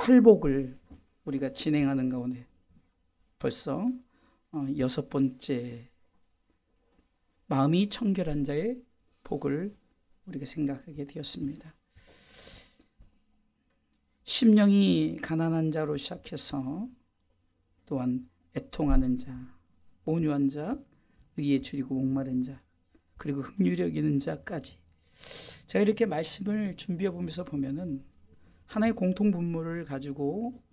팔복을 우리가 진행하는 가운데 벌써 6번째 마음이 청결한 자의 복을 우리가 생각하게 되었습니다. 심령이 가난한 자로 시작해서 또한 애통하는 자, 온유한 자, 의에 줄이고 목마른 자, 그리고 긍휼히 여기는 자까지 제가 이렇게 말씀을 준비해 보면서 보면은 하나의 공통 분모를 가지고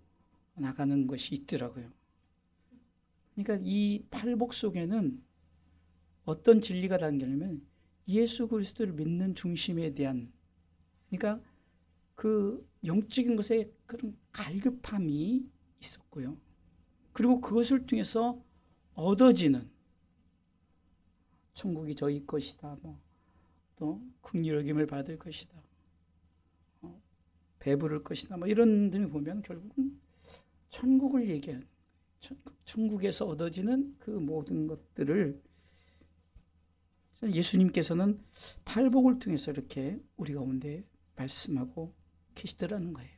나가는 것이 있더라고요. 그러니까 이 팔복 속에는 어떤 진리가 담겨냐면 예수 그리스도를 믿는 중심에 대한, 그러니까 그 영적인 것에 그런 갈급함이 있었고요. 그리고 그것을 통해서 얻어지는 천국이 저희 것이다, 또 긍휼히 여김을 받을 것이다, 배부를 것이다, 이런 등을 보면 결국은 천국을 얘기하는, 천국에서 얻어지는 그 모든 것들을 예수님께서는 팔복을 통해서 이렇게 우리 가운데 말씀하고 계시더라는 거예요.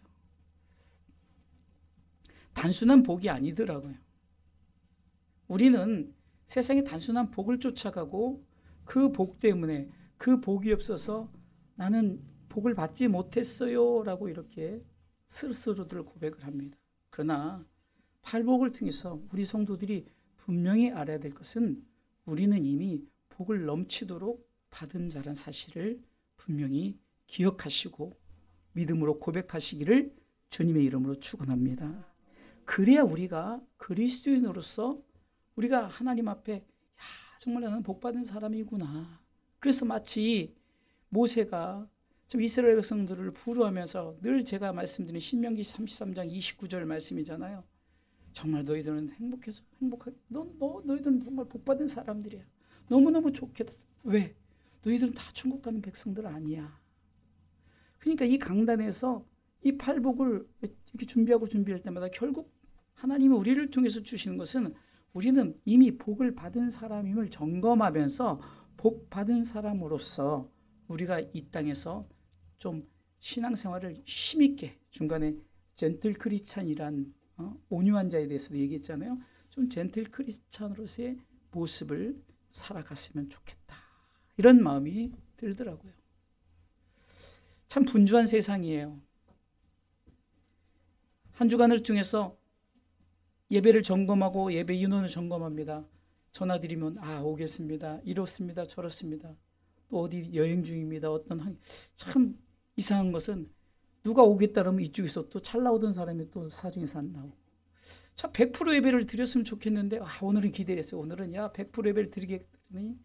단순한 복이 아니더라고요. 우리는 세상에 단순한 복을 쫓아가고 그 복 때문에 그 복이 없어서 나는 복을 받지 못했어요 라고 이렇게 스스로들 고백을 합니다. 그러나 팔복을 통해서 우리 성도들이 분명히 알아야 될 것은 우리는 이미 복을 넘치도록 받은 자란 사실을 분명히 기억하시고 믿음으로 고백하시기를 주님의 이름으로 축원합니다. 그래야 우리가 그리스도인으로서 우리가 하나님 앞에 정말 나는 복받은 사람이구나. 그래서 마치 모세가 좀 이스라엘 백성들을 부르하면서 늘 제가 말씀드린 신명기 33장 29절 말씀이잖아요. 정말 너희들은 행복하게 너희들은 정말 복받은 사람들이야. 너무너무 좋겠어. 왜? 너희들은 다 천국 가는 백성들 아니야. 그러니까 이 강단에서 이 팔복을 이렇게 준비할 때마다 결국 하나님이 우리를 통해서 주시는 것은 우리는 이미 복을 받은 사람임을 점검하면서 복 받은 사람으로서 우리가 이 땅에서 좀 신앙생활을 힘있게, 중간에 젠틀 크리스찬이란 온유한 자에 대해서도 얘기했잖아요. 좀 젠틀 크리스찬으로서의 모습을 살아갔으면 좋겠다, 이런 마음이 들더라고요. 참 분주한 세상이에요. 한 주간을 통해서 예배를 점검하고 예배 인원을 점검합니다. 전화드리면 오겠습니다, 이렇습니다, 저렇습니다, 또 어디 여행 중입니다. 참 이상한 것은 누가 오겠다 그러면 이쪽에서 또 잘 나오던 사람이 또 사정에서 안 나오고, 참 100% 예배를 드렸으면 좋겠는데 오늘은 기대했어요. 오늘은 100% 예배를 드리겠더니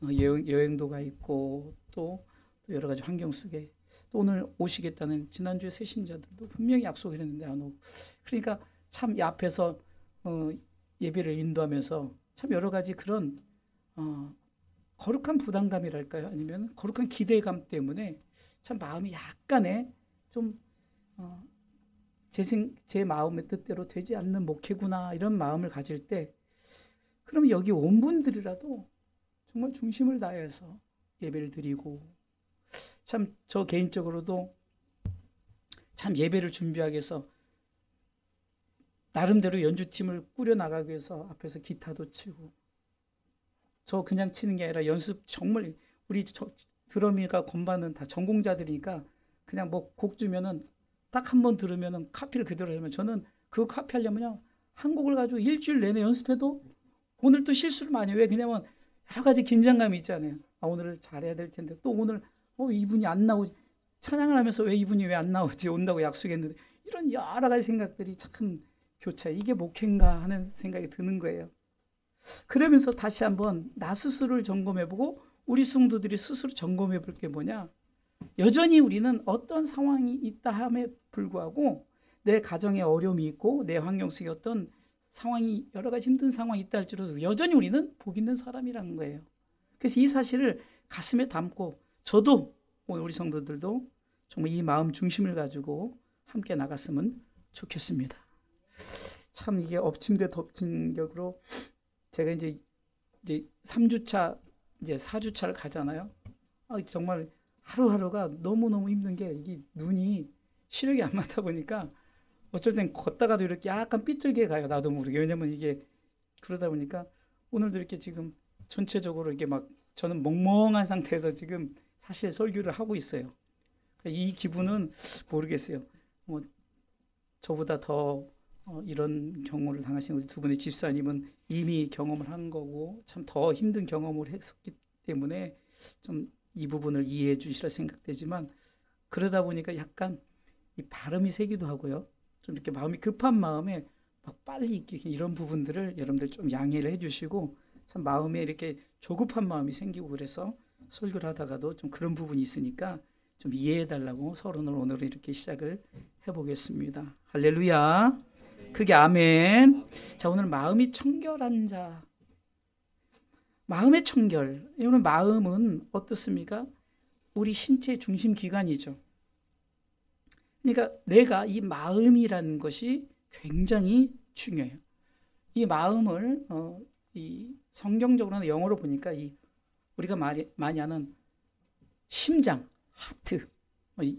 여행도 가 있고 또 여러 가지 환경 속에 또 오늘 오시겠다는 지난주에 새신자들도 분명히 약속을 했는데 안 오고, 그러니까 참 이 앞에서 예배를 인도하면서 참 여러 가지 그런 거룩한 부담감이랄까요? 아니면 거룩한 기대감 때문에 참 마음이 약간의 좀 제 마음의 뜻대로 되지 않는 목회구나, 이런 마음을 가질 때, 그럼 여기 온 분들이라도 정말 중심을 다해서 예배를 드리고, 참 저 개인적으로도 참 예배를 준비하기 위해서 나름대로 연주팀을 꾸려나가기 위해서 앞에서 기타도 치고, 저 그냥 치는 게 아니라 연습, 정말 우리 드러미가 건반은 다 전공자들이니까 그냥 곡 주면은 딱 한 번 들으면은 카피를 그대로 하면, 저는 그 카피 하려면요 한 곡을 가지고 일주일 내내 연습해도 오늘 또 실수를 많이 해요. 왜? 그냐면 여러 가지 긴장감이 있잖아요. 오늘을 잘해야 될 텐데, 또 오늘 이분이 안 나오지, 찬양을 하면서 왜 이분이 왜 안 나오지, 온다고 약속했는데, 이런 여러 가지 생각들이 참 교차해. 이게 목회인가 하는 생각이 드는 거예요. 그러면서 다시 한번 나 스스로를 점검해보고 우리 성도들이 스스로 점검해볼 게 뭐냐, 여전히 우리는 어떤 상황이 있다 함에 불구하고 내 가정에 어려움이 있고 내 환경 속에 어떤 상황이, 여러 가지 힘든 상황이 있다 할지라도 여전히 우리는 복 있는 사람이라는 거예요. 그래서 이 사실을 가슴에 담고, 저도 우리 성도들도 정말 이 마음 중심을 가지고 함께 나갔으면 좋겠습니다. 참 이게 엎침대 덮친 격으로 제가 이제 3주차, 이제 4주차를 가잖아요. 정말 하루하루가 너무너무 힘든 게, 이게 눈이 시력이 안 맞다 보니까 어쩔 땐 걷다가도 이렇게 약간 삐뚤게 가요. 나도 모르게. 왜냐면 이게 그러다 보니까 오늘도 이렇게 지금 전체적으로 이게 막 저는 멍멍한 상태에서 지금 사실 설교를 하고 있어요. 이 기분은 모르겠어요. 뭐 저보다 더 이런 경험을 당하신 우리 두 분의 집사님은 이미 경험을 한 거고 참 더 힘든 경험을 했기 때문에 좀 이 부분을 이해해 주시라 생각되지만, 그러다 보니까 약간 이 발음이 새기도 하고요. 좀 이렇게 마음이 급한 마음에 막 빨리 읽기, 이런 부분들을 여러분들 좀 양해를 해 주시고, 참 마음에 이렇게 조급한 마음이 생기고 그래서 설교를 하다가도 좀 그런 부분이 있으니까 좀 이해해 달라고 서론을 오늘은 이렇게 시작을 해보겠습니다. 할렐루야. 그게 아멘. 자, 오늘 마음이 청결한 자. 마음의 청결. 여러분, 마음은 어떻습니까? 우리 신체의 중심 기관이죠. 그러니까 내가 이 마음이라는 것이 굉장히 중요해요. 이 마음을 이 성경적으로는 영어로 보니까 이 우리가 많이 아는 심장, 하트.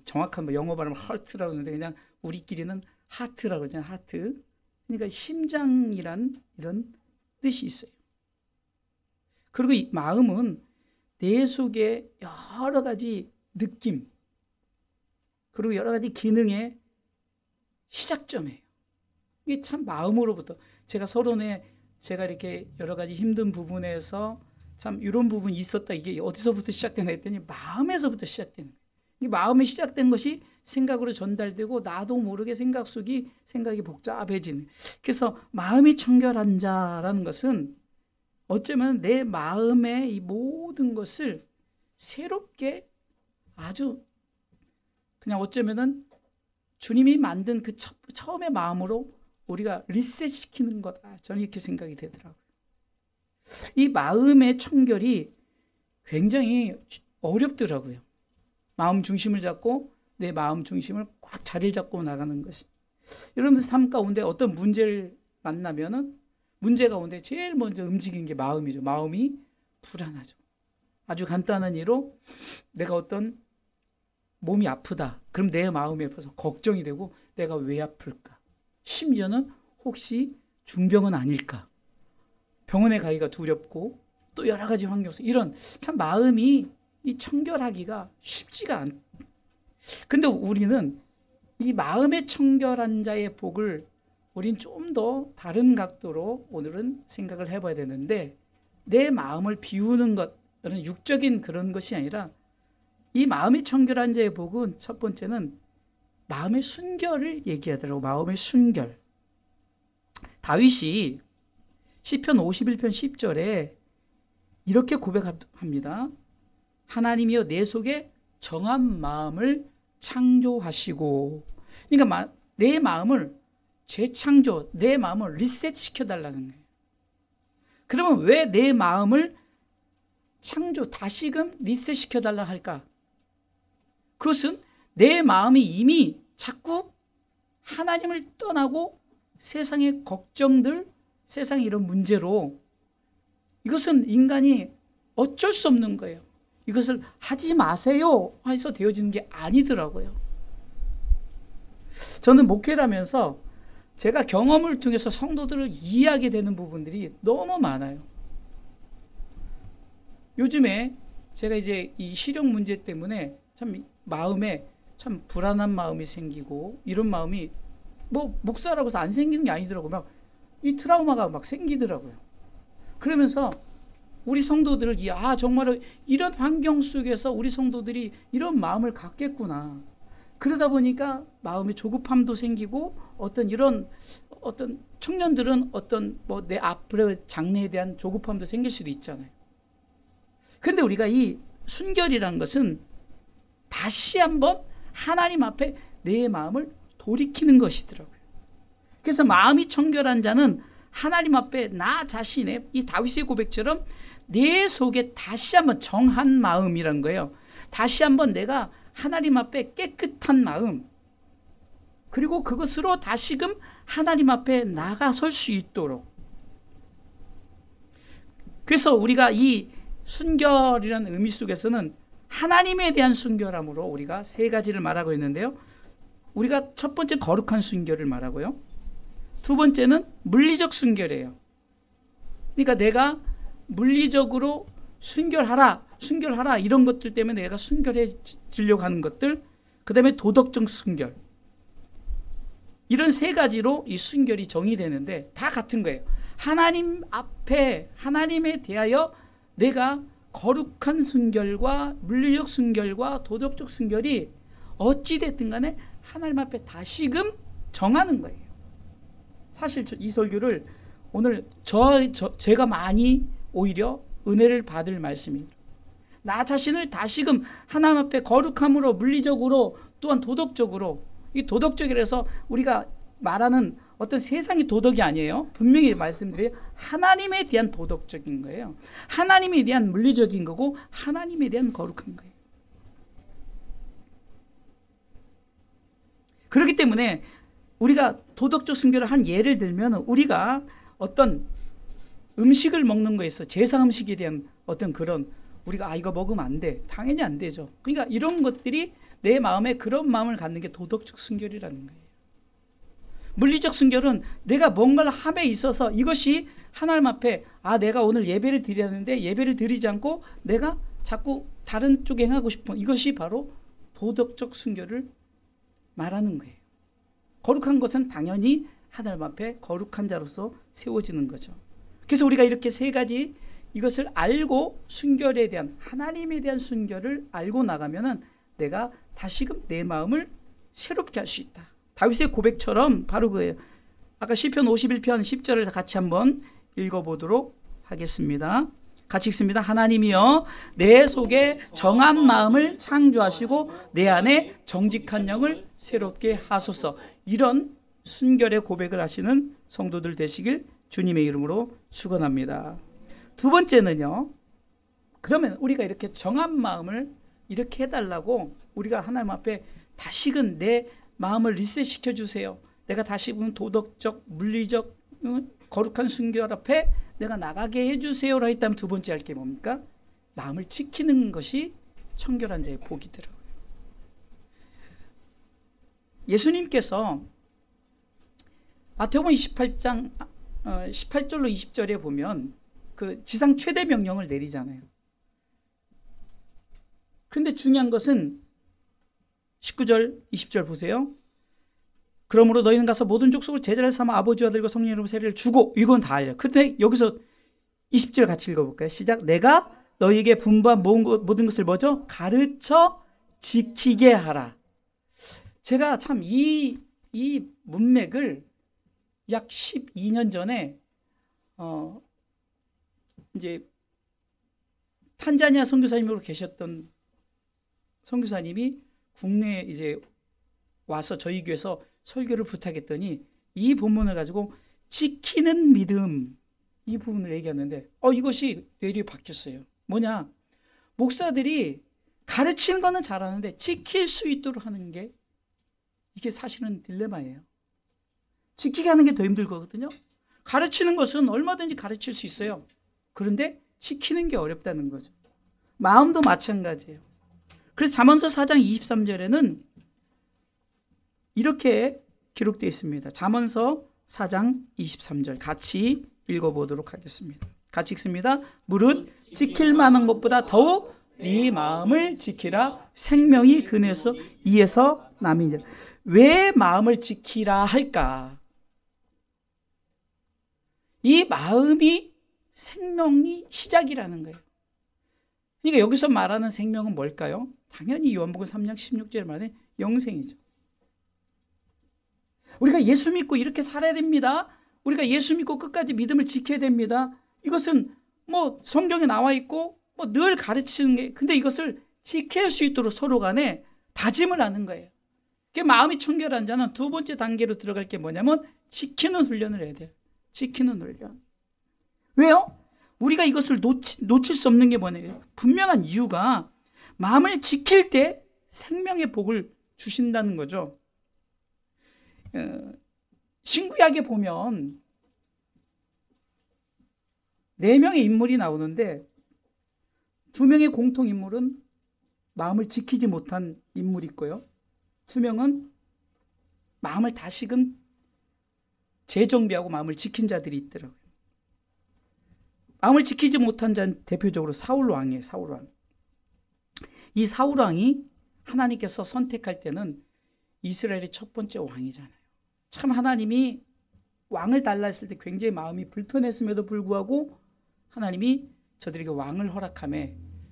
정확한 영어 발음은 heart라고 하는데 그냥 우리끼리는 하트라고 그러잖아요. 하트. 그러니까 심장이란 이런 뜻이 있어요. 그리고 이 마음은 내 속에 여러 가지 느낌, 그리고 여러 가지 기능의 시작점이에요. 이게 참 마음으로부터, 제가 서론에 제가 이렇게 여러 가지 힘든 부분에서 참 이런 부분이 있었다, 이게 어디서부터 시작되나 했더니 마음에서부터 시작되는 거예요. 이 마음에 시작된 것이 생각으로 전달되고 나도 모르게 생각이 복잡해지는. 그래서 마음이 청결한 자라는 것은 어쩌면 내 마음의 이 모든 것을 새롭게 아주 그냥 어쩌면은 주님이 만든 그 처음의 마음으로 우리가 리셋시키는 거다. 저는 이렇게 생각이 되더라고요. 이 마음의 청결이 굉장히 어렵더라고요. 마음 중심을 잡고 내 마음 중심을 꽉 자리를 잡고 나가는 것이. 여러분들 삶 가운데 어떤 문제를 만나면은 문제 가운데 제일 먼저 움직이는 게 마음이죠. 마음이 불안하죠. 아주 간단한 예로 내가 어떤 몸이 아프다. 그럼 내 마음이 아파서 걱정이 되고 내가 왜 아플까? 심지어는 혹시 중병은 아닐까? 병원에 가기가 두렵고 또 여러 가지 환경 속 이런 참 마음이 이 청결하기가 쉽지가 않. 근데 우리는 이 마음의 청결한 자의 복을 우린 좀 더 다른 각도로 오늘은 생각을 해봐야 되는데, 내 마음을 비우는 것, 이런 육적인 그런 것이 아니라 이 마음의 청결한 자의 복은 첫 번째는 마음의 순결을 얘기하더라고. 마음의 순결. 다윗이 시편 51편 10절에 이렇게 고백합니다. 하나님이여 내 속에 정한 마음을 창조하시고. 그러니까 내 마음을 재창조, 내 마음을 리셋시켜달라는 거예요. 그러면 왜 내 마음을 다시금 리셋시켜달라 할까? 그것은 내 마음이 이미 자꾸 하나님을 떠나고 세상의 걱정들, 세상의 이런 문제로, 이것은 인간이 어쩔 수 없는 거예요. 이것을 하지 마세요 해서 되어지는 게 아니더라고요. 저는 목회를 하면서 제가 경험을 통해서 성도들을 이해하게 되는 부분들이 너무 많아요. 요즘에 제가 이제 이 시력 문제 때문에 참 마음에 참 불안한 마음이 생기고, 이런 마음이 뭐 목사라고 해서 안 생기는 게 아니더라고요. 막 이 트라우마가 막 생기더라고요. 그러면서 우리 성도들을 정말 이런 환경 속에서 우리 성도들이 이런 마음을 갖겠구나. 그러다 보니까 마음의 조급함도 생기고, 어떤 청년들은 내 앞으로의 장래에 대한 조급함도 생길 수도 있잖아요. 그런데 우리가 이 순결이란 것은 다시 한번 하나님 앞에 내 마음을 돌이키는 것이더라고요. 그래서 마음이 청결한 자는 하나님 앞에 나 자신의 이 다윗의 고백처럼 내 속에 다시 한번 정한 마음이란 거예요. 다시 한번 내가 하나님 앞에 깨끗한 마음, 그리고 그것으로 다시금 하나님 앞에 나가설 수 있도록. 그래서 우리가 이 순결이라는 의미 속에서는 하나님에 대한 순결함으로 우리가 세 가지를 말하고 있는데요. 우리가 첫 번째 거룩한 순결을 말하고요. 두 번째는 물리적 순결이에요. 그러니까 내가 물리적으로 순결하라 이런 것들 때문에 내가 순결해지려고 하는 것들, 그 다음에 도덕적 순결, 이런 세 가지로 이 순결이 정의되는데 다 같은 거예요. 하나님 앞에, 하나님에 대하여 내가 거룩한 순결과 물리적 순결과 도덕적 순결이 어찌됐든 간에 하나님 앞에 다시금 정하는 거예요. 사실 이 설교를 오늘 제가 많이 오히려 은혜를 받을 말씀입니다. 나 자신을 다시금 하나님 앞에 거룩함으로, 물리적으로, 또한 도덕적으로, 이 도덕적이라서 우리가 말하는 어떤 세상의 도덕이 아니에요. 분명히 말씀드려요. 하나님에 대한 도덕적인 거예요. 하나님에 대한 물리적인 거고 하나님에 대한 거룩한 거예요. 그렇기 때문에 우리가 도덕적 순결을 한 예를 들면, 우리가 어떤 음식을 먹는 거에 있어 제사 음식에 대한 어떤 그런, 우리가 이거 먹으면 안 돼, 당연히 안 되죠. 그러니까 이런 것들이 내 마음에 그런 마음을 갖는 게 도덕적 순결이라는 거예요. 물리적 순결은 내가 뭔가를 함에 있어서 이것이 하나님 앞에 내가 오늘 예배를 드려야 하는데 예배를 드리지 않고 내가 자꾸 다른 쪽에 행하고 싶은, 이것이 바로 도덕적 순결을 말하는 거예요. 거룩한 것은 당연히 하나님 앞에 거룩한 자로서 세워지는 거죠. 그래서 우리가 이렇게 세 가지 이것을 알고 순결에 대한, 하나님에 대한 순결을 알고 나가면은 내가 다시금 내 마음을 새롭게 할 수 있다. 다윗의 고백처럼 바로 그예요. 아까 시편 51편 10절을 같이 한번 읽어보도록 하겠습니다. 같이 읽습니다. 하나님이여 내 속에 정한 마음을 창조하시고 내 안에 정직한 영을 새롭게 하소서. 이런 순결의 고백을 하시는 성도들 되시길 주님의 이름으로 축원합니다. 두 번째는요, 그러면 우리가 이렇게 정한 마음을 이렇게 해달라고 우리가 하나님 앞에 다시금 내 마음을 리셋시켜 주세요. 내가 다시금 도덕적, 물리적, 거룩한 순결 앞에 내가 나가게 해주세요라 했다면 두 번째 할 게 뭡니까? 마음을 지키는 것이 청결한 자의 복이더라고요. 예수님께서 마태복음 28장 18절로 20절에 보면 그 지상 최대 명령을 내리잖아요. 근데 중요한 것은 19절 20절 보세요. 그러므로 너희는 가서 모든 족속을 제자를 삼아 아버지와 아들과 성령 이름으로 세례를 주고, 이건 다 알려. 근데 여기서 20절 같이 읽어볼까요? 시작. 내가 너희에게 분부한 모든 것을 뭐죠? 가르쳐 지키게 하라. 제가 참 이 문맥을 약 12년 전에 이제 탄자니아 선교사님으로 계셨던 선교사님이 국내에 이제 와서 저희 교회에서 설교를 부탁했더니 이 본문을 가지고 지키는 믿음, 이 부분을 얘기하는데 이것이 뇌리에 박혔어요. 뭐냐? 목사들이 가르치는 거는 잘하는데 지킬 수 있도록 하는 게, 이게 사실은 딜레마예요. 지키게 하는 게 더 힘들거든요. 가르치는 것은 얼마든지 가르칠 수 있어요. 그런데 지키는 게 어렵다는 거죠. 마음도 마찬가지예요. 그래서 잠언서 4장 23절에는 이렇게 기록되어 있습니다. 잠언서 4장 23절 같이 읽어보도록 하겠습니다. 같이 읽습니다. 무릇 지킬 만한 것보다 더욱 네 마음을 지키라. 생명이 근에서 이에서 남이니라. 왜 마음을 지키라 할까? 이 마음이 생명이 시작이라는 거예요. 그러니까 여기서 말하는 생명은 뭘까요? 당연히 요한복음 3장 16절에 말하는 영생이죠. 우리가 예수 믿고 이렇게 살아야 됩니다. 우리가 예수 믿고 끝까지 믿음을 지켜야 됩니다. 이것은 뭐 성경에 나와 있고 뭐 늘 가르치는 게, 근데 이것을 지킬 수 있도록 서로 간에 다짐을 하는 거예요. 마음이 청결한 자는 두 번째 단계로 들어갈 게 뭐냐면 지키는 훈련을 해야 돼요. 지키는 훈련. 왜요? 우리가 이것을 놓칠 수 없는 게 뭐냐면 분명한 이유가, 마음을 지킬 때 생명의 복을 주신다는 거죠. 신구약에 보면 4명의 인물이 나오는데 2명의 공통인물은 마음을 지키지 못한 인물이 있고요. 2명은 마음을 다시금 재정비하고 마음을 지킨 자들이 있더라고요. 마음을 지키지 못한 자는 대표적으로 사울 왕이에요. 사울 왕. 이 사울 왕이 하나님께서 선택할 때는 이스라엘의 첫 번째 왕이잖아요. 참 하나님이 왕을 달라 했을 때 굉장히 마음이 불편했음에도 불구하고 하나님이 저들에게 왕을 허락하며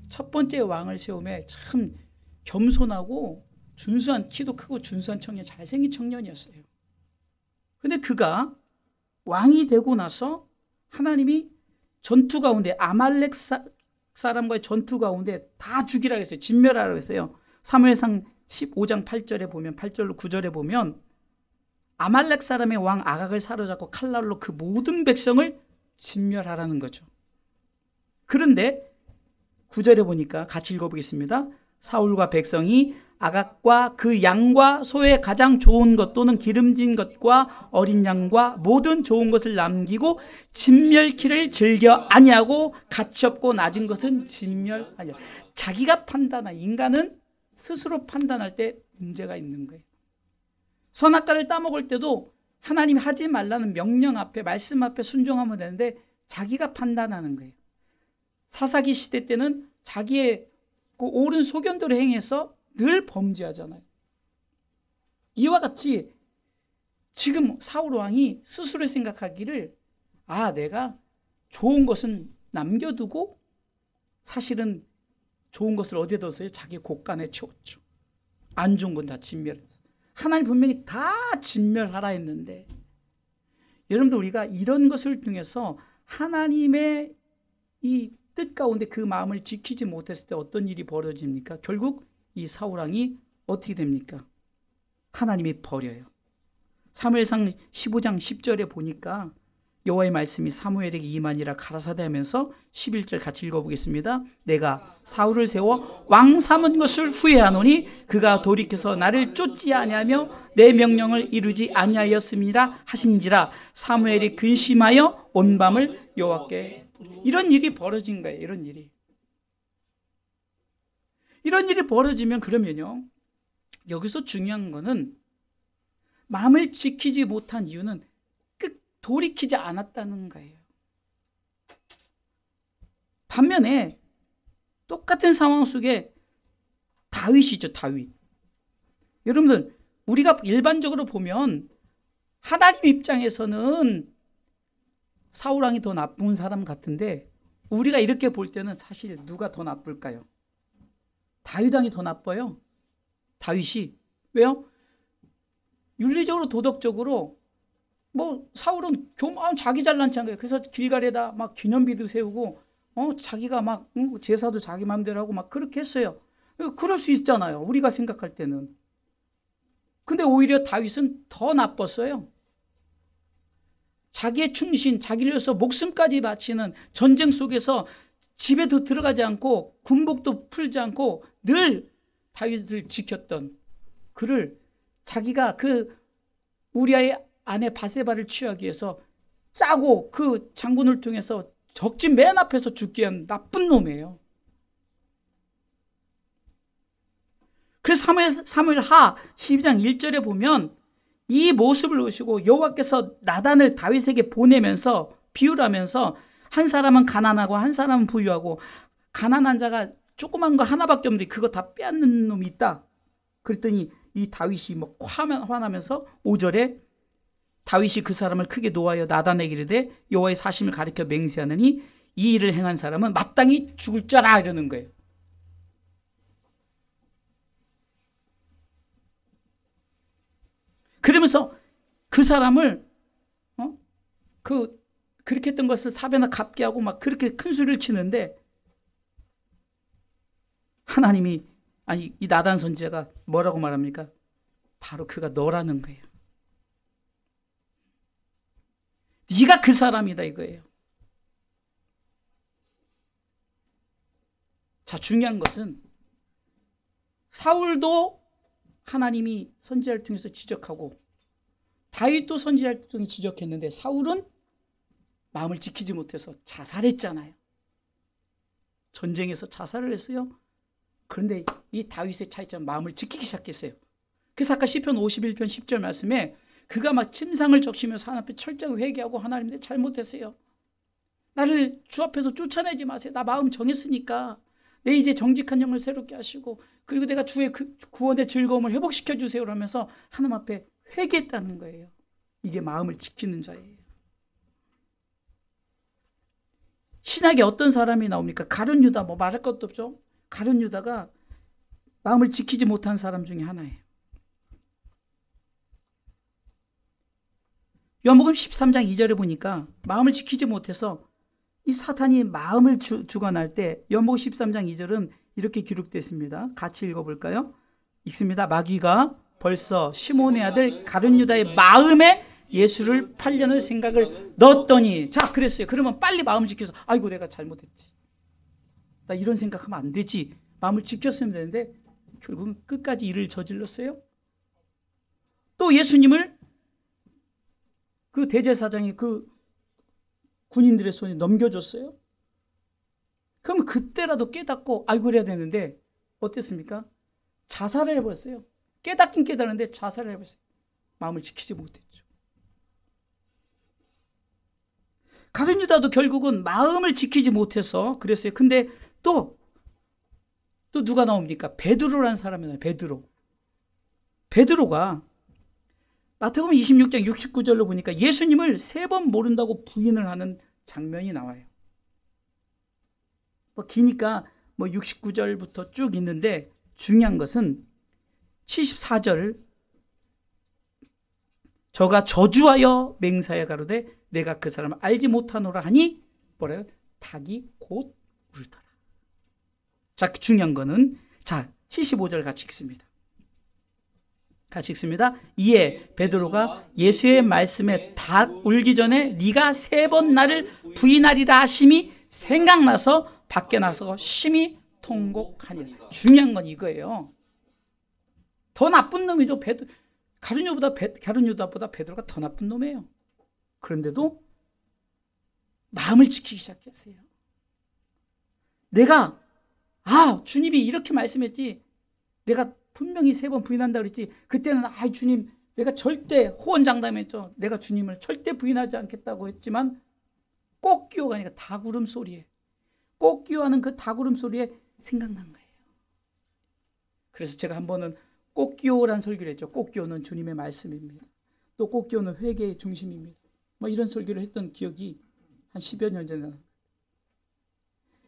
첫 번째 왕을 세우며 참 겸손하고 준수한, 키도 크고 준수한 청년, 잘생긴 청년이었어요. 근데 그가 왕이 되고 나서 하나님이 전투 가운데 아말렉 사람과의 전투 가운데 다 죽이라고 했어요. 진멸하라고 했어요. 사무엘상 15장 8절에 보면 8절로 9절에 보면 아말렉 사람의 왕 아각을 사로잡고 칼날로 그 모든 백성을 진멸하라는 거죠. 그런데 9절에 보니까 같이 읽어보겠습니다. 사울과 백성이 아각과 그 양과 소의 가장 좋은 것 또는 기름진 것과 어린 양과 모든 좋은 것을 남기고 진멸키를 즐겨 아니하고 가치 없고 낮은 것은 진멸하냐. 자기가 판단한, 인간은 스스로 판단할 때 문제가 있는 거예요. 선악과를 따먹을 때도 하나님이 하지 말라는 명령 앞에, 말씀 앞에 순종하면 되는데 자기가 판단하는 거예요. 사사기 시대 때는 자기의 그 옳은 소견대로 행해서 늘 범죄하잖아요. 이와 같이 지금 사울 왕이 스스로 생각하기를 내가 좋은 것은 남겨두고 사실은 좋은 것을 어디에 뒀어요? 자기 곳간에 채웠죠. 안 좋은 건 다 진멸했어요. 하나님 분명히 다 진멸하라 했는데 여러분들 우리가 이런 것을 통해서 하나님의 이 뜻 가운데 그 마음을 지키지 못했을 때 어떤 일이 벌어집니까? 결국 이 사울왕이 어떻게 됩니까? 하나님이 버려요. 사무엘상 15장 10절에 보니까 여호와의 말씀이 사무엘에게 임하니라 가라사대 하면서 11절 같이 읽어보겠습니다. 내가 사울을 세워 왕 삼은 것을 후회하노니 그가 돌이켜서 나를 쫓지 아니하며 내 명령을 이루지 아니하였음이라 하신지라. 사무엘이 근심하여 온 밤을 여호와께. 이런 일이 벌어진 거예요. 이런 일이 벌어지면 그러면요, 여기서 중요한 거는 마음을 지키지 못한 이유는 돌이키지 않았다는 거예요. 반면에 똑같은 상황 속에 다윗이죠. 다윗. 여러분들 우리가 일반적으로 보면 하나님 입장에서는 사울왕이 더 나쁜 사람 같은데 우리가 이렇게 볼 때는 사실 누가 더 나쁠까요? 다윗왕이 더 나빠요. 다윗이. 왜요? 윤리적으로 도덕적으로 사울은 자기 잘난 체한 거예요. 그래서 길갈에다 막 기념비도 세우고 자기가 막 제사도 자기 마음대로 하고 막 그렇게 했어요. 그럴 수 있잖아요. 우리가 생각할 때는. 근데 오히려 다윗은 더 나빴어요. 자기의 충신, 자기를 위해서 목숨까지 바치는 전쟁 속에서 집에도 들어가지 않고 군복도 풀지 않고 늘 다윗을 지켰던 그를 자기가 그 우리아의 아내 바세바를 취하기 위해서 짜고 그 장군을 통해서 적진 맨 앞에서 죽게 한 나쁜 놈이에요. 그래서 사무엘하 12장 1절에 보면 이 모습을 보시고 여호와께서 나단을 다윗에게 보내면서 비유를 하면서 한 사람은 가난하고 한 사람은 부유하고 가난한 자가 조그만 거 하나밖에 없는데 그거 다 빼앗는 놈이 있다. 그랬더니 이 다윗이 막 화나면서 5절에 다윗이 그 사람을 크게 노하여 나단에게 이르되 여호와의 사심을 가리켜 맹세하느니 이 일을 행한 사람은 마땅히 죽을 자라 이러는 거예요. 그러면서 그 사람을 그렇게 했던 것을 사변을 갚게 하고 막 그렇게 큰 소리를 치는데 하나님이 이 나단 선지자가 뭐라고 말합니까? 바로 그가 너라는 거예요. 네가 그 사람이다 이거예요. 자, 중요한 것은 사울도 하나님이 선지자를 통해서 지적하고 다윗도 선지자를 통해 지적했는데 사울은 마음을 지키지 못해서 자살했잖아요. 전쟁에서 자살을 했어요. 그런데 이 다윗의 차이점 마음을 지키기 시작했어요. 그래서 아까 시편 51편 10절 말씀에 그가 막 침상을 적시면서 하나님 앞에 철저히 회개하고 하나님 내 잘못했어요. 나를 주 앞에서 쫓아내지 마세요. 나 마음 정했으니까 내 이제 정직한 영을 새롭게 하시고 그리고 내가 주의 구원의 즐거움을 회복시켜 주세요 하면서 하나님 앞에 회개했다는 거예요. 이게 마음을 지키는 자예요. 신약에 어떤 사람이 나옵니까? 가룟 유다, 뭐 말할 것도 없죠. 가룟 유다가 마음을 지키지 못한 사람 중에 하나예요. 요한복음 13장 2절에 보니까 마음을 지키지 못해서 이 사탄이 마음을 주관할 때 요한복음 13장 2절은 이렇게 기록되어 있습니다. 같이 읽어볼까요? 읽습니다. 마귀가 벌써 시몬의 아들 가룟 유다의 마음에 예수를 팔려는 생각을 넣었더니, 자 그랬어요. 그러면 빨리 마음을 지켜서 아이고 내가 잘못했지, 나 이런 생각하면 안 되지, 마음을 지켰으면 되는데 결국은 끝까지 일을 저질렀어요. 또 예수님을 그 대제사장이 그 군인들의 손에 넘겨줬어요. 그럼 그때라도 깨닫고 아이고 그래야 되는데 어땠습니까? 자살을 해버렸어요. 깨닫긴 깨닫는데 자살을 해버렸어요. 마음을 지키지 못했죠. 가룟 유다도 결국은 마음을 지키지 못해서 그랬어요. 근데 또 누가 나옵니까? 베드로라는 사람이 나와요. 베드로가 마태복음 26장 69절로 보니까 예수님을 3번 모른다고 부인을 하는 장면이 나와요. 뭐 기니까 뭐 69절부터 쭉 있는데 중요한 것은 74절, 저가 저주하여 맹세하여 가로되 내가 그 사람을 알지 못하노라 하니 뭐래요? 닭이 곧 울더라. 자, 중요한 거는 자 75절 같이 읽습니다. 같이 읽습니다. 이에 베드로가 예수의 말씀에 닭 울기 전에 네가 3번 나를 부인하리라 하심이 생각나서 밖에 나서 심히 통곡하니라. 중요한 건 이거예요. 더 나쁜 놈이죠. 가룟 유다보다 베드로가 더 나쁜 놈이에요. 그런데도 마음을 지키기 시작했어요. 내가 주님이 이렇게 말씀했지, 내가 분명히 3번 부인한다고 그랬지, 그때는 주님 내가 절대 호언장담했죠. 내가 주님을 절대 부인하지 않겠다고 했지만 꼭 끼워가니까 닭 울음소리에, 꼭 끼워하는 그 닭 울음소리에 생각난 거예요. 그래서 제가 한 번은 꼭 끼워란 설교를 했죠. 꼭 끼워는 주님의 말씀입니다. 또 꼭 끼워는 회개의 중심입니다. 뭐 이런 설교를 했던 기억이 한 10여 년 전에 납니다.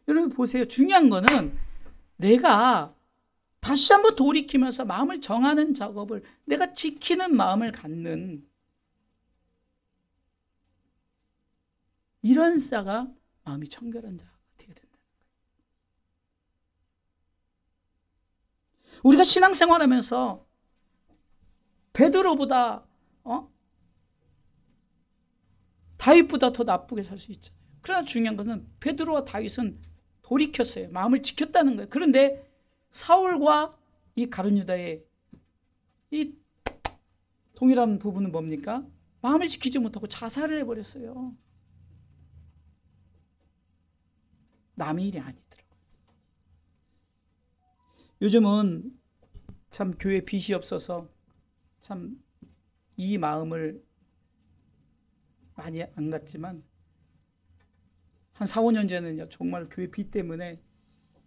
여러분 보세요. 중요한 거는 내가 다시 한번 돌이키면서 마음을 정하는 작업을, 내가 지키는 마음을 갖는 이런 자가 마음이 청결한 자가 되어야 된다는 거예요. 우리가 신앙생활하면서 베드로보다 다윗보다 더 나쁘게 살 수 있잖아요. 그러나 중요한 것은 베드로와 다윗은 돌이켰어요. 마음을 지켰다는 거예요. 그런데 사울과 이 가룟 유다의 이 동일한 부분은 뭡니까? 마음을 지키지 못하고 자살을 해버렸어요. 남의 일이 아니더라고요. 요즘은 참 교회 빛이 없어서 참 이 마음을 많이 안 갔지만 한 4, 5년 전에는 정말 교회 빛 때문에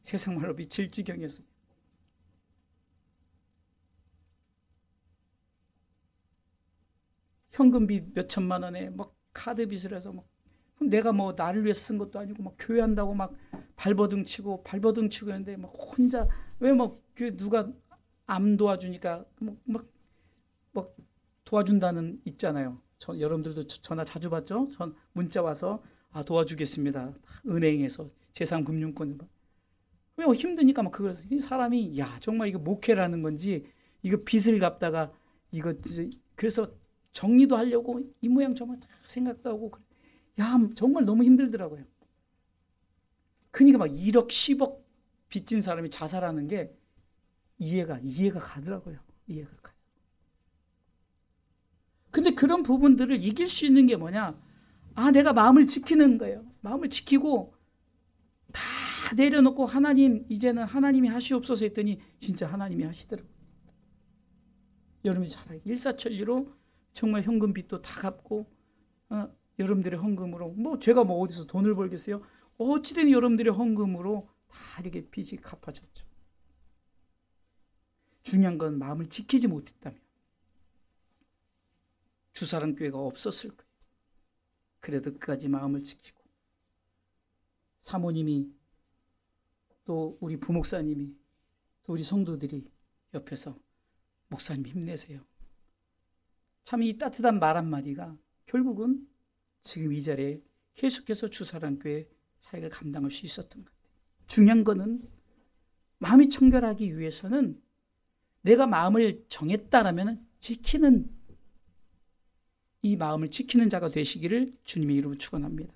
세상 말로 미칠 지경이었어요. 현금빚 몇 천만 원에 막 카드 빚을 해서 막, 내가 뭐 나를 위해 쓴 것도 아니고 막 교회 한다고 막 발버둥 치고 했는데 막 혼자 왜 막 누가 암 도와주니까 막 도와준다는 있잖아요. 여러분들도 전화 자주 받죠? 문자 와서 도와주겠습니다. 은행에서 재산금융권. 왜 힘드니까 막 그걸, 이 사람이 정말 이거 목회라는 건지 이거 빚을 갚다가 이거 그래서 정리도 하려고 이 모양 저 모양 다 생각도 하고 정말 너무 힘들더라고요. 그러니까 막 1억 10억 빚진 사람이 자살하는 게 이해가 가더라고요. 이해가 가요. 근데 그런 부분들을 이길 수 있는 게 뭐냐? 내가 마음을 지키는 거예요. 마음을 지키고 다 내려놓고 이제는 하나님이 하시옵소서 했더니 진짜 하나님이 하시더라고요. 여러분이 잘 알게 일사천리로 정말 현금빚도 다 갚고 여러분들의 헌금으로 제가 어디서 돈을 벌겠어요? 어찌된 여러분들의 헌금으로 다 이렇게 빚이 갚아졌죠. 중요한 건 마음을 지키지 못했다면 주사랑교회가 없었을 거예요. 그래도 끝까지 마음을 지키고 사모님이 또 우리 부목사님이 또 우리 성도들이 옆에서 목사님 힘내세요. 참 이 따뜻한 말 한마디가 결국은 지금 이 자리에 계속해서 주사랑교회 사역을 감당할 수 있었던 것 같아요. 중요한 거는 마음이 청결하기 위해서는 내가 마음을 정했다라면 지키는 이 마음을 지키는 자가 되시기를 주님의 이름으로 축원합니다.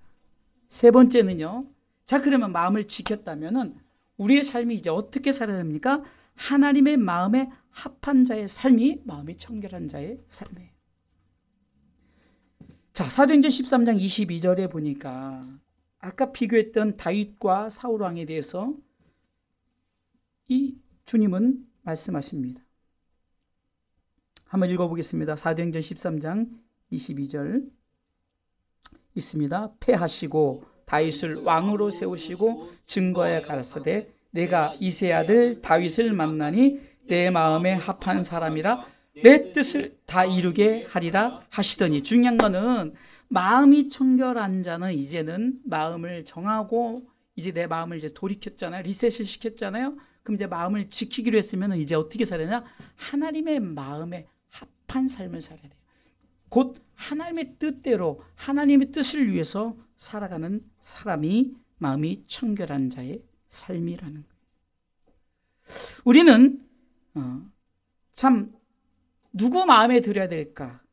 세 번째는요. 자, 그러면 마음을 지켰다면은 우리의 삶이 이제 어떻게 살아야 됩니까? 하나님의 마음에 합한 자의 삶이 마음이 청결한 자의 삶이에요. 자, 사도행전 13장 22절에 보니까 아까 비교했던 다윗과 사울 왕에 대해서 이 주님은 말씀하십니다. 한번 읽어보겠습니다. 사도행전 13장 22절 있습니다. 패하시고 다윗을 왕으로 세우시고 증거에 가라사대 내가 이새의 아들 다윗을 만나니 내 마음에 합한 사람이라 내 뜻을 다 이루게 하리라 하시더니, 중요한 거는 마음이 청결한 자는 이제는 마음을 정하고 이제 내 마음을 이제 돌이켰잖아요. 리셋을 시켰잖아요. 그럼 이제 마음을 지키기로 했으면 이제 어떻게 살아야 되냐? 하나님의 마음에 합한 삶을 살아야 돼요. 곧 하나님의 뜻대로 하나님의 뜻을 위해서 살아가는 사람이 마음이 청결한 자의 삶이라는 거예요. 우리는 참 누구 마음에 들어야 될까?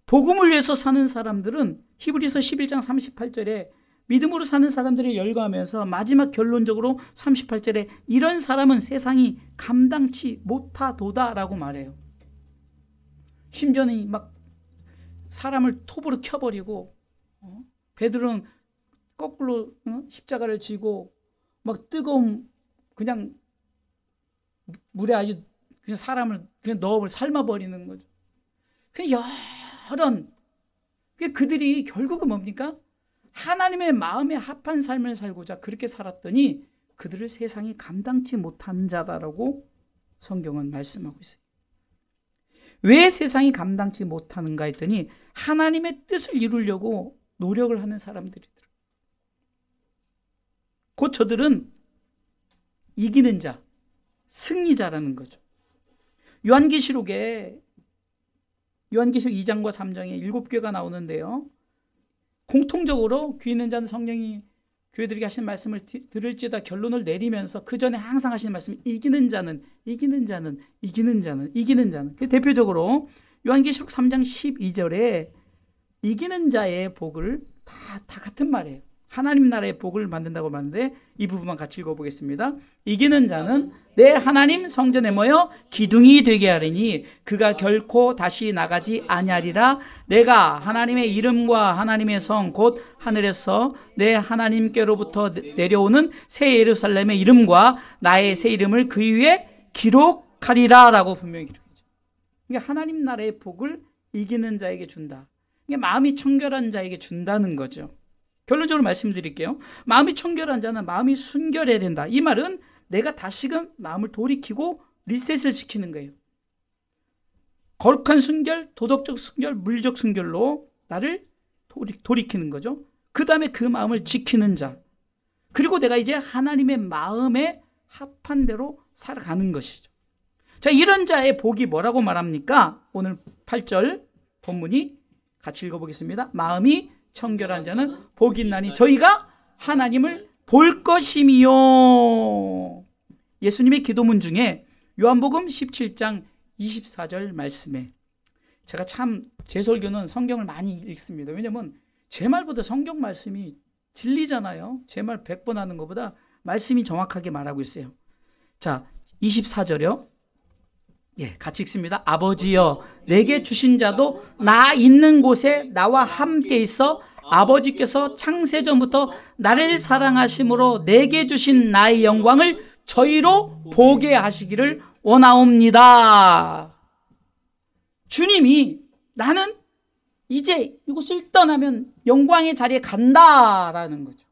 복음을 위해서 사는 사람들은 히브리서 11장 38절에 믿음으로 사는 사람들이 열거하면서 마지막 결론적으로 38절에 이런 사람은 세상이 감당치 못하도다라고 말해요. 심지어는 막 사람을 톱으로 켜버리고 베드로는 거꾸로 십자가를 지고 막 뜨거운 그냥 물에 아주 그냥 사람을 그냥 넣어 삶아버리는 거죠. 그냥 여런 그들이 결국은 뭡니까? 하나님의 마음에 합한 삶을 살고자 그렇게 살았더니 그들을 세상이 감당치 못한 자다라고 성경은 말씀하고 있어요. 왜 세상이 감당치 못하는가 했더니 하나님의 뜻을 이루려고 노력을 하는 사람들이더라고요. 곧 저들은 이기는 자, 승리자라는 거죠. 요한계시록 2장과 3장에 7교회가 나오는데요. 공통적으로 귀 있는 자는 성령이 교회들에게 하시는 말씀을 들을지어다 결론을 내리면서 그 전에 항상 하시는 말씀이 이기는 자는. 그래서 대표적으로 요한계시록 3장 12절에 이기는 자의 복을 다 같은 말이에요. 하나님 나라의 복을 만든다고 말하는데 이 부분만 같이 읽어보겠습니다. 이기는 자는 내 하나님 성전에 모여 기둥이 되게 하리니 그가 결코 다시 나가지 아니하리라. 내가 하나님의 이름과 하나님의 성 곧 하늘에서 내 하나님께로부터 내려오는 새 예루살렘의 이름과 나의 새 이름을 그 위에 기록하리라 라고 분명히 기록하죠. 그러니까 하나님 나라의 복을 이기는 자에게 준다. 그러니까 마음이 청결한 자에게 준다는 거죠. 결론적으로 말씀드릴게요. 마음이 청결한 자는 마음이 순결해야 된다. 이 말은 내가 다시금 마음을 돌이키고 리셋을 시키는 거예요. 거룩한 순결, 도덕적 순결, 물리적 순결로 나를 돌이키는 거죠. 그 다음에 그 마음을 지키는 자. 그리고 내가 이제 하나님의 마음에 합한 대로 살아가는 것이죠. 자, 이런 자의 복이 뭐라고 말합니까? 오늘 8절 본문이 같이 읽어보겠습니다. 마음이 청결한 자는 복이 있나니 저희가 하나님을 볼 것임이요. 예수님의 기도문 중에 요한복음 17장 24절 말씀에 제가 참 제 설교는 성경을 많이 읽습니다. 왜냐하면 제 말보다 성경 말씀이 진리잖아요. 제 말 100번 하는 것보다 말씀이 정확하게 말하고 있어요. 자, 24절이요. 예, 같이 읽습니다. 아버지여 내게 주신 자도 나 있는 곳에 나와 함께 있어 아버지께서 창세전부터 나를 사랑하심으로 내게 주신 나의 영광을 저희로 보게 하시기를 원하옵니다. 주님이 나는 이제 이곳을 떠나면 영광의 자리에 간다라는 거죠.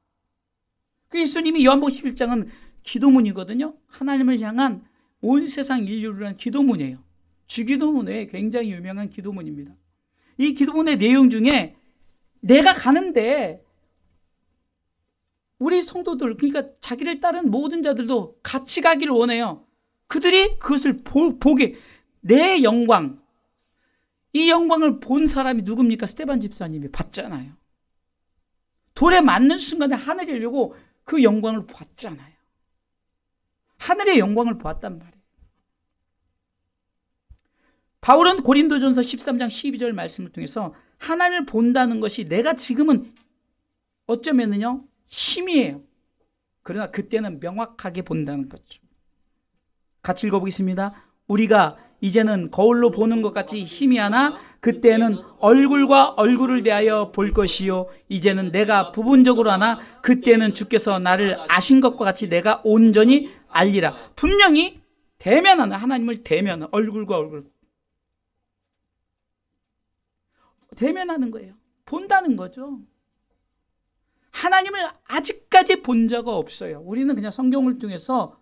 그 예수님이 요한복음 11장은 기도문이거든요. 하나님을 향한 온 세상 인류를 위한 기도문이에요. 주기도문 외에 굉장히 유명한 기도문입니다. 이 기도문의 내용 중에 내가 가는데 우리 성도들, 그러니까 자기를 따르는 모든 자들도 같이 가기를 원해요. 그들이 그것을 보게, 내 영광, 이 영광을 본 사람이 누굽니까? 스데반 집사님이 봤잖아요. 돌에 맞는 순간에 하늘이 열리고 그 영광을 봤잖아요. 하늘의 영광을 보았단 말이에요. 바울은 고린도전서 13장 12절 말씀을 통해서 하나님을 본다는 것이 내가 지금은 어쩌면은요 힘이에요. 그러나 그때는 명확하게 본다는 거죠. 같이 읽어보겠습니다. 우리가 이제는 거울로 보는 것 같이 희미하나 그때는 얼굴과 얼굴을 대하여 볼 것이요 이제는 내가 부분적으로 하나 그때는 주께서 나를 아신 것과 같이 내가 온전히 알리라. 분명히 대면하는, 하나님을 대면하는, 얼굴과 얼굴 대면하는 거예요. 본다는 거죠. 하나님을 아직까지 본 적 없어요. 우리는 그냥 성경을 통해서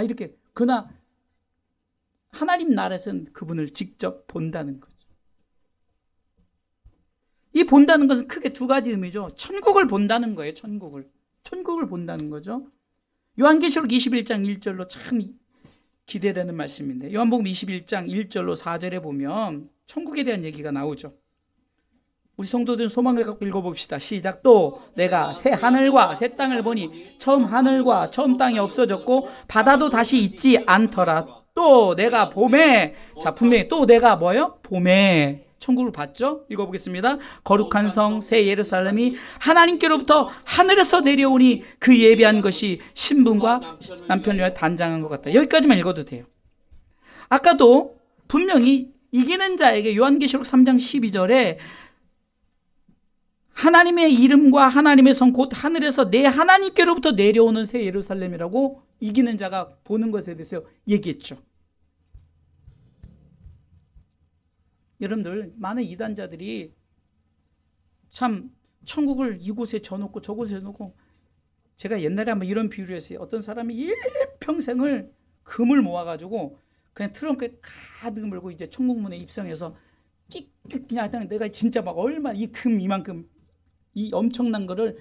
이렇게, 그러나 하나님 나라에서는 그분을 직접 본다는 거죠. 이 본다는 것은 크게 두 가지 의미죠. 천국을 본다는 거예요. 천국을 본다는 거죠. 요한계시록 21장 1절로 참 기대되는 말씀인데, 요한복음 21장 1절로 4절에 보면 천국에 대한 얘기가 나오죠. 우리 성도들은 소망을 갖고 읽어봅시다. 시작. 또 내가 새 하늘과 새 땅을 보니 처음 하늘과 처음 땅이 없어졌고 바다도 다시 있지 않더라. 또 내가 봄에, 자 분명히 또 내가 뭐예요? 봄에 천국을 봤죠? 읽어보겠습니다. 거룩한 성 새 예루살렘이 하나님께로부터 하늘에서 내려오니 그 예비한 것이 신분과 남편을 위하여 단장한 것 같다. 여기까지만 읽어도 돼요. 아까도 분명히 이기는 자에게 요한계시록 3장 12절에 하나님의 이름과 하나님의 성 곧 하늘에서 내 하나님께로부터 내려오는 새 예루살렘이라고 이기는 자가 보는 것에 대해서 얘기했죠. 여러분들, 많은 이단자들이 참 천국을 이곳에 져놓고 저곳에 놓고, 제가 옛날에 한번 이런 비유를 했어요. 어떤 사람이 일평생을 금을 모아가지고 그냥 트렁크에 가득 몰고 이제 천국문에 입성해서 끽끽 그냥 내가 진짜 막 얼마 이 금 이만큼 이 엄청난 거를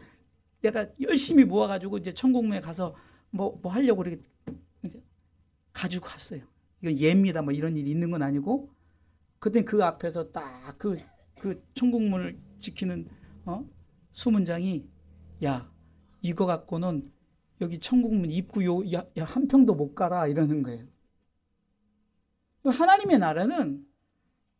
내가 열심히 모아가지고 이제 천국문에 가서 뭐 하려고 이렇게 가지고 갔어요. 이건 예입니다. 뭐 이런 일이 있는 건 아니고, 그때 그 앞에서 딱 그 천국문을 지키는 수문장이, 야 이거 갖고는 여기 천국문 입구 야 한 평도 못 가라 이러는 거예요. 하나님의 나라는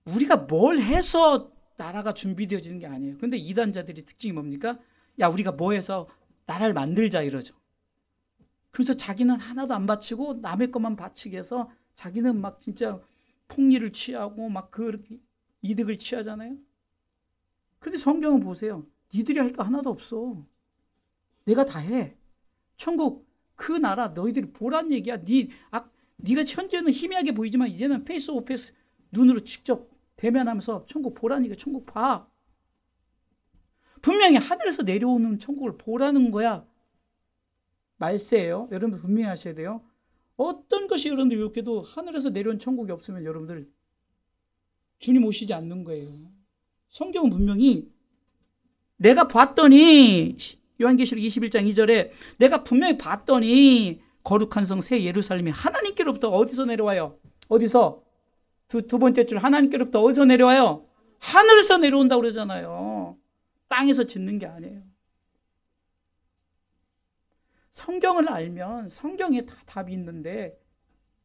우리가 뭘 해서 나라가 준비되어지는 게 아니에요. 그런데 이단자들의 특징이 뭡니까? 야 우리가 뭐 해서 나라를 만들자 이러죠. 그래서 자기는 하나도 안 바치고 남의 것만 바치게 해서 자기는 막 진짜 폭리를 취하고 막 그렇게 이득을 취하잖아요. 그런데 성경은 보세요. 니들이 할 거 하나도 없어. 내가 다 해. 천국 그 나라 너희들이 보란 얘기야. 네가 현재는 희미하게 보이지만 이제는 페이스 오브 페이스 눈으로 직접 대면하면서 천국 보라니까 천국 봐. 분명히 하늘에서 내려오는 천국을 보라는 거야. 말세예요. 여러분들 분명히 하셔야 돼요. 어떤 것이 여러분들 이렇게도 하늘에서 내려온 천국이 없으면 여러분들 주님 오시지 않는 거예요. 성경은 분명히 내가 봤더니, 요한계시록 21장 2절에 내가 분명히 봤더니 거룩한 성 새 예루살렘이 하나님께로부터 어디서 내려와요? 어디서? 두 번째 줄 하나님께로부터 어디서 내려와요? 하늘에서 내려온다고 그러잖아요. 땅에서 짓는 게 아니에요. 성경을 알면 성경에 다 답이 있는데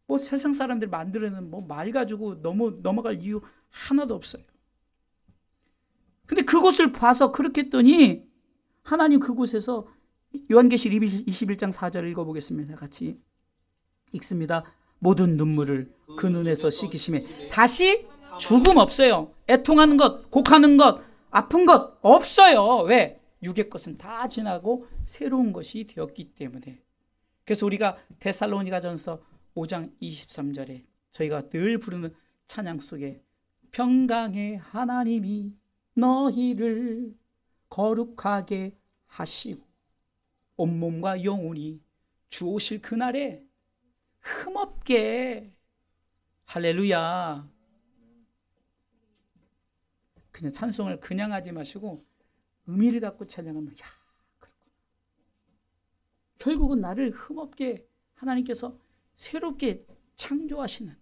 뭐 세상 사람들 만들어내는 뭐 말 가지고 넘어갈 이유 하나도 없어요. 근데 그곳을 봐서 그렇게 했더니 하나님 그곳에서, 요한계시록 21장 4절을 읽어보겠습니다. 같이 읽습니다. 모든 눈물을 그 눈에서 씻기심에 다시 죽음 없어요. 애통하는 것, 곡하는 것, 아픈 것 없어요. 왜? 육의 것은 다 지나고 새로운 것이 되었기 때문에. 그래서 우리가 데살로니가전서 5장 23절에 저희가 늘 부르는 찬양 속에 평강의 하나님이 너희를 거룩하게 하시고 온몸과 영혼이 주 오실 그날에 흠없게 할렐루야. 그냥 찬송을 그냥 하지 마시고 의미를 갖고 찬양하면 야 그렇구나. 결국은 나를 흠없게 하나님께서 새롭게 창조하시는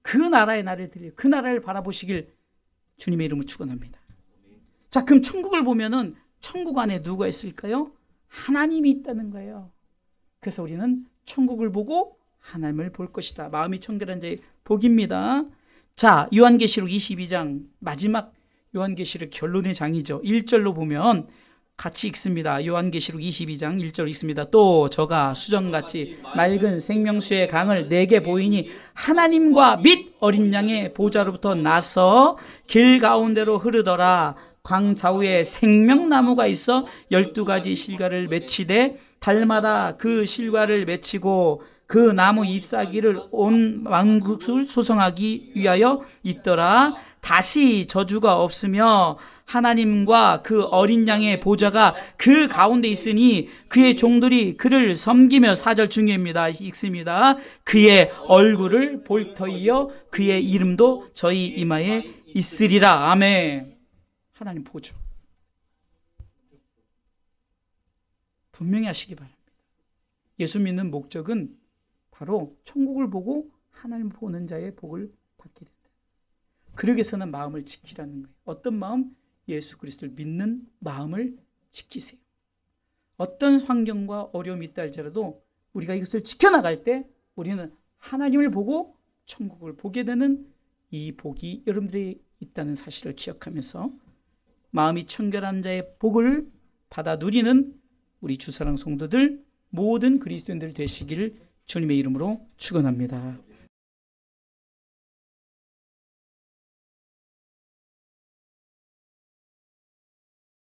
그 나라의 나를 들려 그 나라를 바라보시길 주님의 이름으로 축원합니다. 자, 그럼 천국을 보면은 천국 안에 누가 있을까요? 하나님이 있다는 거예요. 그래서 우리는 천국을 보고 하나님을 볼 것이다. 마음이 청결한 자의 복입니다. 자, 요한계시록 22장 마지막 요한계시록 결론의 장이죠. 1절로 보면 같이 읽습니다. 요한계시록 22장 1절 읽습니다. 또 저가 수정같이 맑은 생명수의 강을 내게 보이니 하나님과 및 어린 양의 보좌로부터 나서 길 가운데로 흐르더라. 광 좌우에 생명나무가 있어 12가지 실과를 맺히되 달마다 그 실과를 맺히고 그 나무 잎사귀를 온 만국을 소성하기 위하여 있더라. 다시 저주가 없으며 하나님과 그 어린 양의 보좌가 그 가운데 있으니 그의 종들이 그를 섬기며 4절 중요합니다. 읽습니다. 그의 얼굴을 볼 터이요 그의 이름도 저희 이마에 있으리라. 아멘. 하나님 보죠. 분명히 하시기 바랍니다. 예수 믿는 목적은 바로 천국을 보고 하나님을 보는 자의 복을 받게 된다. 그러기 위해서는 마음을 지키라는 거예요. 어떤 마음? 예수 그리스도를 믿는 마음을 지키세요. 어떤 환경과 어려움이 있다 할지라도 우리가 이것을 지켜나갈 때 우리는 하나님을 보고 천국을 보게 되는 이 복이 여러분들이 있다는 사실을 기억하면서 마음이 청결한 자의 복을 받아 누리는 우리 주사랑 성도들 모든 그리스도인들 되시기를 주님의 이름으로 축원합니다.